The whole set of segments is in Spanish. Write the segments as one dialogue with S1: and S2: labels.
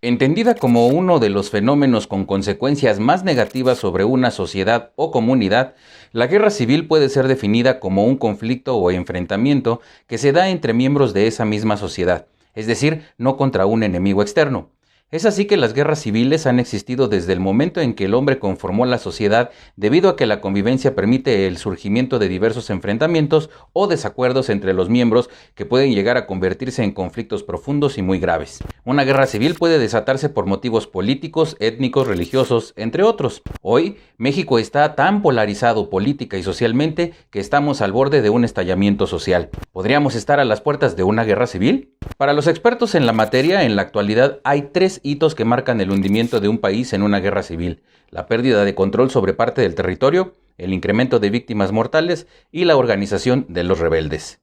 S1: Entendida como uno de los fenómenos con consecuencias más negativas sobre una sociedad o comunidad, la guerra civil puede ser definida como un conflicto o enfrentamiento que se da entre miembros de esa misma sociedad, es decir, no contra un enemigo externo. Es así que las guerras civiles han existido desde el momento en que el hombre conformó la sociedad, debido a que la convivencia permite el surgimiento de diversos enfrentamientos o desacuerdos entre los miembros que pueden llegar a convertirse en conflictos profundos y muy graves. Una guerra civil puede desatarse por motivos políticos, étnicos, religiosos, entre otros. Hoy, México está tan polarizado política y socialmente que estamos al borde de un estallamiento social. ¿Podríamos estar a las puertas de una guerra civil? Para los expertos en la materia, en la actualidad hay tres hitos que marcan el hundimiento de un país en una guerra civil: la pérdida de control sobre parte del territorio, el incremento de víctimas mortales y la organización de los rebeldes.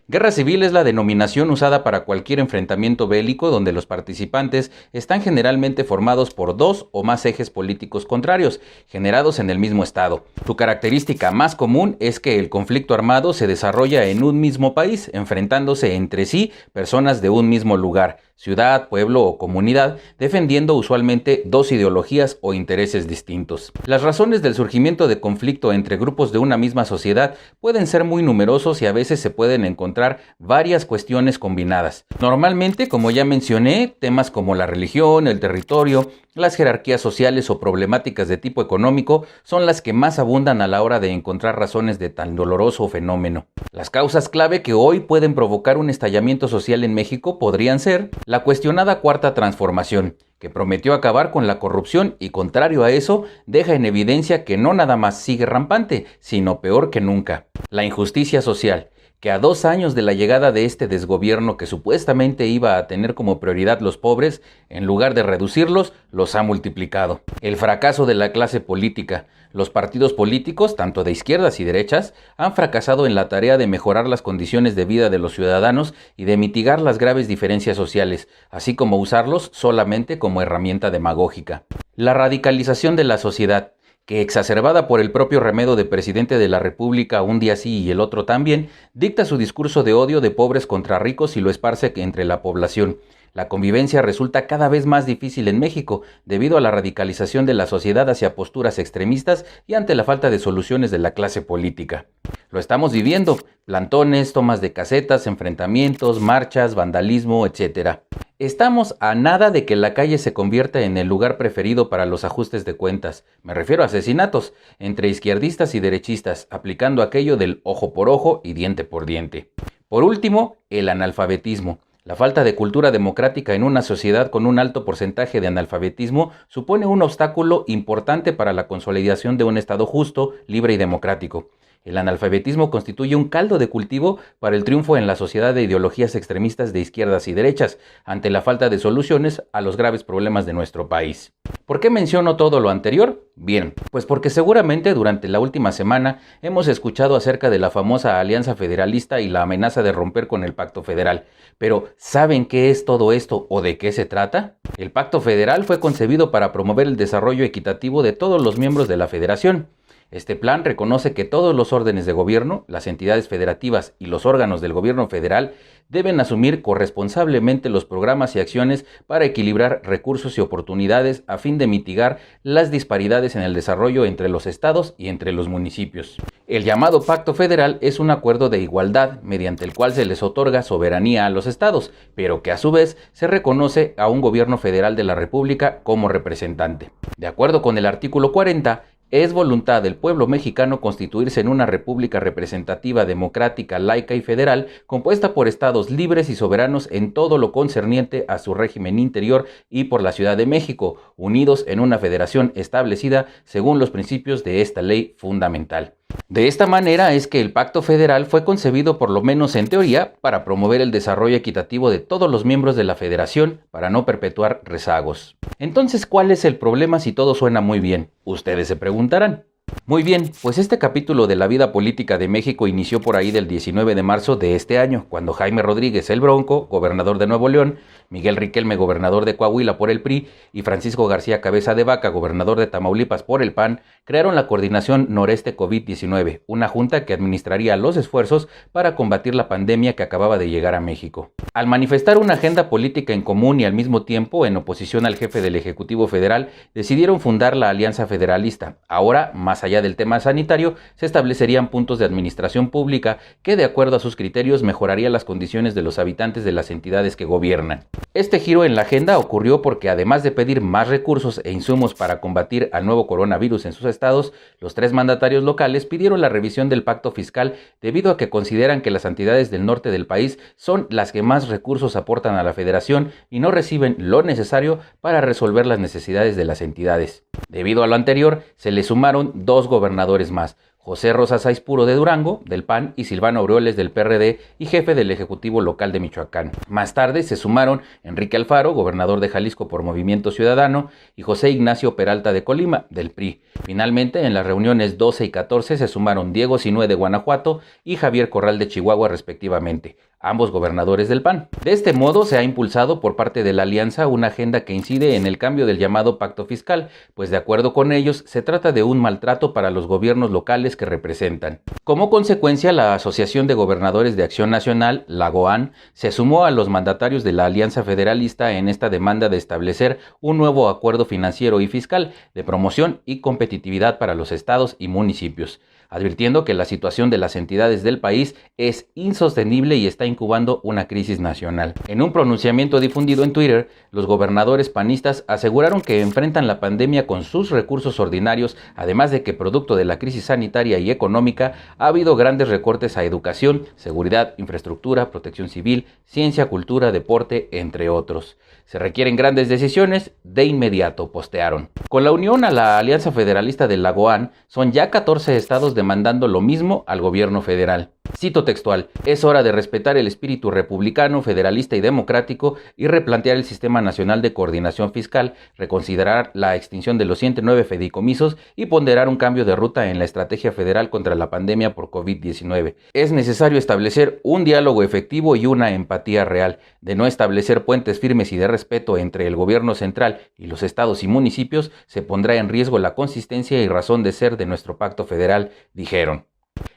S1: Guerra civil es la denominación usada para cualquier enfrentamiento bélico donde los participantes están generalmente formados por dos o más ejes políticos contrarios, generados en el mismo estado. Su característica más común es que el conflicto armado se desarrolla en un mismo país, enfrentándose entre sí personas de un mismo lugar, ciudad, pueblo o comunidad, defendiendo usualmente dos ideologías o intereses distintos. Las razones del surgimiento de conflicto entre grupos de una misma sociedad pueden ser muy numerosos y a veces se pueden encontrar varias cuestiones combinadas. Normalmente, como ya mencioné, temas como la religión, el territorio, las jerarquías sociales o problemáticas de tipo económico son las que más abundan a la hora de encontrar razones de tan doloroso fenómeno. Las causas clave que hoy pueden provocar un estallamiento social en México podrían ser la cuestionada Cuarta Transformación, que prometió acabar con la corrupción y, contrario a eso, deja en evidencia que no nada más sigue rampante, sino peor que nunca. La injusticia social, que a 2 años de la llegada de este desgobierno que supuestamente iba a tener como prioridad los pobres, en lugar de reducirlos, los ha multiplicado. El fracaso de la clase política. Los partidos políticos, tanto de izquierdas y derechas, han fracasado en la tarea de mejorar las condiciones de vida de los ciudadanos y de mitigar las graves diferencias sociales, así como usarlos solamente como herramienta demagógica. La radicalización de la sociedad, que exacerbada por el propio remedo de presidente de la República un día sí y el otro también, dicta su discurso de odio de pobres contra ricos y lo esparce entre la población. La convivencia resulta cada vez más difícil en México debido a la radicalización de la sociedad hacia posturas extremistas y ante la falta de soluciones de la clase política. Lo estamos viviendo: plantones, tomas de casetas, enfrentamientos, marchas, vandalismo, etc. Estamos a nada de que la calle se convierta en el lugar preferido para los ajustes de cuentas. Me refiero a asesinatos entre izquierdistas y derechistas, aplicando aquello del ojo por ojo y diente por diente. Por último, el analfabetismo. La falta de cultura democrática en una sociedad con un alto porcentaje de analfabetismo supone un obstáculo importante para la consolidación de un Estado justo, libre y democrático. El analfabetismo constituye un caldo de cultivo para el triunfo en la sociedad de ideologías extremistas de izquierdas y derechas, ante la falta de soluciones a los graves problemas de nuestro país. ¿Por qué menciono todo lo anterior? Bien, pues porque seguramente durante la última semana hemos escuchado acerca de la famosa Alianza Federalista y la amenaza de romper con el Pacto Federal. Pero, ¿saben qué es todo esto o de qué se trata? El Pacto Federal fue concebido para promover el desarrollo equitativo de todos los miembros de la Federación. Este plan reconoce que todos los órdenes de gobierno, las entidades federativas y los órganos del gobierno federal deben asumir corresponsablemente los programas y acciones para equilibrar recursos y oportunidades a fin de mitigar las disparidades en el desarrollo entre los estados y entre los municipios. El llamado Pacto Federal es un acuerdo de igualdad mediante el cual se les otorga soberanía a los estados, pero que a su vez se reconoce a un gobierno federal de la República como representante. De acuerdo con el artículo 40, es voluntad del pueblo mexicano constituirse en una república representativa, democrática, laica y federal, compuesta por estados libres y soberanos en todo lo concerniente a su régimen interior y por la Ciudad de México, unidos en una federación establecida según los principios de esta ley fundamental. De esta manera es que el Pacto Federal fue concebido, por lo menos en teoría, para promover el desarrollo equitativo de todos los miembros de la Federación para no perpetuar rezagos. Entonces, ¿cuál es el problema si todo suena muy bien? Ustedes se preguntarán. Muy bien, pues este capítulo de la vida política de México inició por ahí del 19 de marzo de este año, cuando Jaime Rodríguez el Bronco, gobernador de Nuevo León, Miguel Riquelme, gobernador de Coahuila por el PRI, y Francisco García Cabeza de Vaca, gobernador de Tamaulipas por el PAN, crearon la Coordinación Noreste COVID-19, una junta que administraría los esfuerzos para combatir la pandemia que acababa de llegar a México. Al manifestar una agenda política en común y al mismo tiempo en oposición al jefe del Ejecutivo Federal, decidieron fundar la Alianza Federalista. Ahora, más allá del tema sanitario, se establecerían puntos de administración pública que, de acuerdo a sus criterios, mejoraría las condiciones de los habitantes de las entidades que gobiernan. Este giro en la agenda ocurrió porque, además de pedir más recursos e insumos para combatir al nuevo coronavirus en sus estados, los tres mandatarios locales pidieron la revisión del pacto fiscal debido a que consideran que las entidades del norte del país son las que más recursos aportan a la federación y no reciben lo necesario para resolver las necesidades de las entidades. Debido a lo anterior, se le sumaron dos gobernadores más: José Rosa Sáiz Puro de Durango, del PAN, y Silvano Aureoles, del PRD, y jefe del Ejecutivo Local de Michoacán. Más tarde se sumaron Enrique Alfaro, gobernador de Jalisco por Movimiento Ciudadano, y José Ignacio Peralta de Colima, del PRI. Finalmente, en las reuniones 12 y 14 se sumaron Diego Sinue de Guanajuato y Javier Corral de Chihuahua, respectivamente, ambos gobernadores del PAN. De este modo, se ha impulsado por parte de la alianza una agenda que incide en el cambio del llamado pacto fiscal, pues de acuerdo con ellos, se trata de un maltrato para los gobiernos locales que representan. Como consecuencia, la Asociación de Gobernadores de Acción Nacional, la AGOAN, se sumó a los mandatarios de la Alianza Federalista en esta demanda de establecer un nuevo acuerdo financiero y fiscal de promoción y competitividad para los estados y municipios, advirtiendo que la situación de las entidades del país es insostenible y está incubando una crisis nacional. En un pronunciamiento difundido en Twitter, los gobernadores panistas aseguraron que enfrentan la pandemia con sus recursos ordinarios, además de que producto de la crisis sanitaria y económica ha habido grandes recortes a educación, seguridad, infraestructura, protección civil, ciencia, cultura, deporte, entre otros. Se requieren grandes decisiones de inmediato, postearon. Con la unión a la Alianza Federalista de la AGOAN, son ya 14 estados demandando lo mismo al gobierno federal. Cito textual: es hora de respetar el espíritu republicano, federalista y democrático y replantear el Sistema Nacional de Coordinación Fiscal, reconsiderar la extinción de los 109 fideicomisos y ponderar un cambio de ruta en la estrategia federal contra la pandemia por COVID-19. Es necesario establecer un diálogo efectivo y una empatía real. De no establecer puentes firmes y de respeto entre el gobierno central y los estados y municipios, se pondrá en riesgo la consistencia y razón de ser de nuestro pacto federal, dijeron.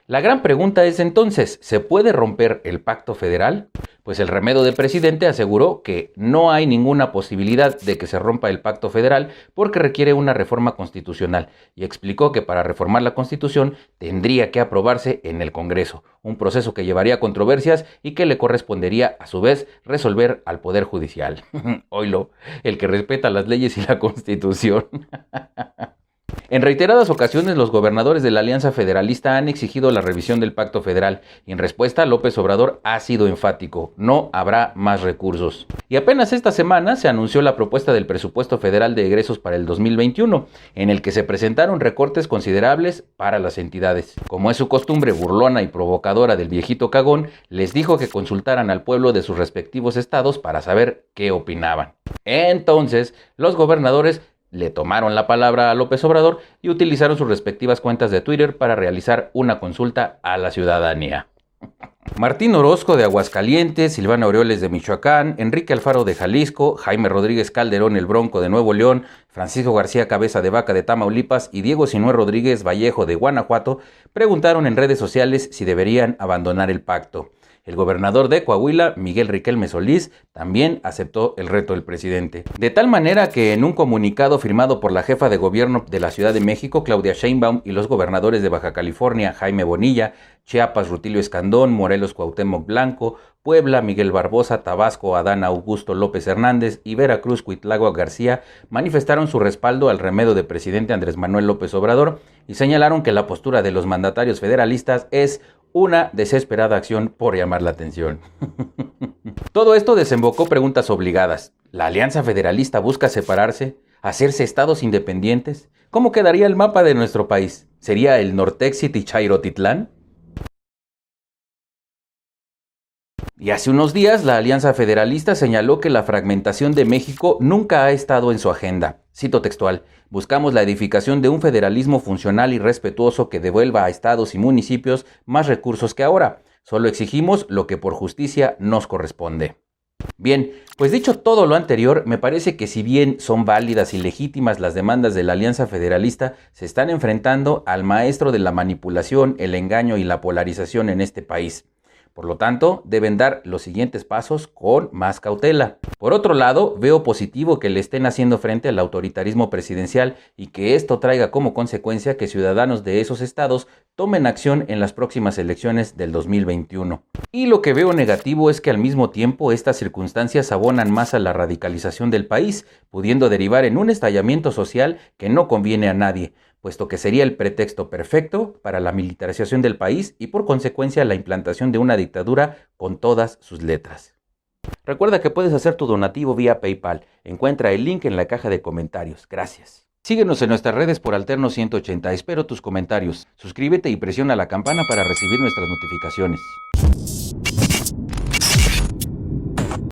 S1: La gran pregunta es entonces, ¿se puede romper el pacto federal? Pues el remedo del presidente aseguró que no hay ninguna posibilidad de que se rompa el pacto federal porque requiere una reforma constitucional, y explicó que para reformar la Constitución tendría que aprobarse en el Congreso, un proceso que llevaría controversias y que le correspondería a su vez resolver al Poder Judicial. Oílo, el que respeta las leyes y la Constitución. En reiteradas ocasiones, los gobernadores de la Alianza Federalista han exigido la revisión del Pacto Federal y en respuesta López Obrador ha sido enfático: no habrá más recursos. Y apenas esta semana se anunció la propuesta del presupuesto federal de egresos para el 2021, en el que se presentaron recortes considerables para las entidades. Como es su costumbre burlona y provocadora del viejito cagón, les dijo que consultaran al pueblo de sus respectivos estados para saber qué opinaban. Entonces, los gobernadores le tomaron la palabra a López Obrador y utilizaron sus respectivas cuentas de Twitter para realizar una consulta a la ciudadanía. Martín Orozco de Aguascalientes, Silvano Aureoles de Michoacán, Enrique Alfaro de Jalisco, Jaime Rodríguez Calderón el Bronco de Nuevo León, Francisco García Cabeza de Vaca de Tamaulipas y Diego Sinue Rodríguez Vallejo de Guanajuato preguntaron en redes sociales si deberían abandonar el pacto. El gobernador de Coahuila, Miguel Riquelme Solís, también aceptó el reto del presidente. De tal manera que en un comunicado firmado por la jefa de gobierno de la Ciudad de México, Claudia Sheinbaum, y los gobernadores de Baja California, Jaime Bonilla, Chiapas, Rutilio Escandón, Morelos, Cuauhtémoc Blanco, Puebla, Miguel Barbosa, Tabasco, Adán Augusto López Hernández y Veracruz, Cuitláhuac García, manifestaron su respaldo al remedio del presidente Andrés Manuel López Obrador y señalaron que la postura de los mandatarios federalistas es una desesperada acción por llamar la atención. Todo esto desembocó preguntas obligadas. ¿La Alianza Federalista busca separarse? ¿Hacerse estados independientes? ¿Cómo quedaría el mapa de nuestro país? ¿Sería el Nortexit y Chairotitlán? Y hace unos días, la Alianza Federalista señaló que la fragmentación de México nunca ha estado en su agenda. Cito textual: buscamos la edificación de un federalismo funcional y respetuoso que devuelva a estados y municipios más recursos que ahora. Solo exigimos lo que por justicia nos corresponde. Bien, pues dicho todo lo anterior, me parece que si bien son válidas y legítimas las demandas de la Alianza Federalista, se están enfrentando al maestro de la manipulación, el engaño y la polarización en este país. Por lo tanto, deben dar los siguientes pasos con más cautela. Por otro lado, veo positivo que le estén haciendo frente al autoritarismo presidencial y que esto traiga como consecuencia que ciudadanos de esos estados tomen acción en las próximas elecciones del 2021. Y lo que veo negativo es que al mismo tiempo estas circunstancias abonan más a la radicalización del país, pudiendo derivar en un estallamiento social que no conviene a nadie, puesto que sería el pretexto perfecto para la militarización del país y por consecuencia la implantación de una dictadura con todas sus letras. Recuerda que puedes hacer tu donativo vía PayPal. Encuentra el link en la caja de comentarios. Gracias. Síguenos en nuestras redes por Alterno 180. Espero tus comentarios. Suscríbete y presiona la campana para recibir nuestras notificaciones.